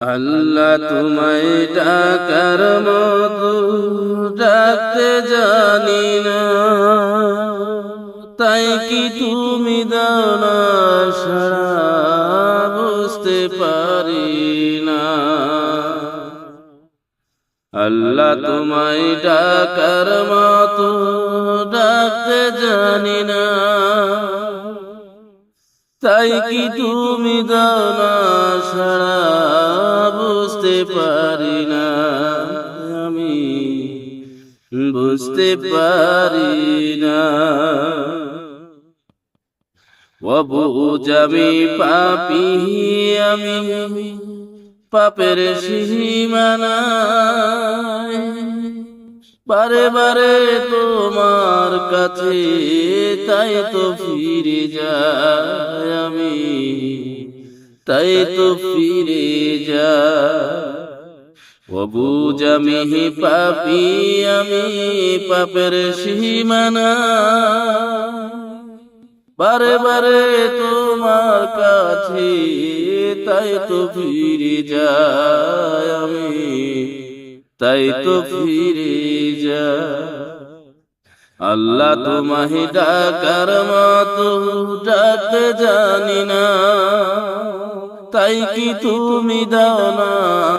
আল্লাহ তোমায় ডাকার মতো ডাকতে জানি না, তাই কি তুমি দাও না সাড়া, বুঝতে পারি না। আল্লাহ তোমায় ডাকার মতো ডাকতে জানি না, তাই কি তুমি দাও না সাড়া, বুঝতে পারি না। আমি বুঝতে পারি না। ও বুঝ আমি পাপী, আমি পাপের সীমানায় বারে বারে তোমার কাছে, তাই তো ফিরে যাই আমি, তাই তো ফিরে যাই। ও বুঝ আমি পাপী, আমি পাপের সীমানায় বারে বারে তোমার কাছে, তাই তো ফিরে যাই আমি, তাই তো ফিরে যাই। আল্লাহ তোমায় ডাকার মতো ডাকতে জানি না, তাই কি তুমি দাও না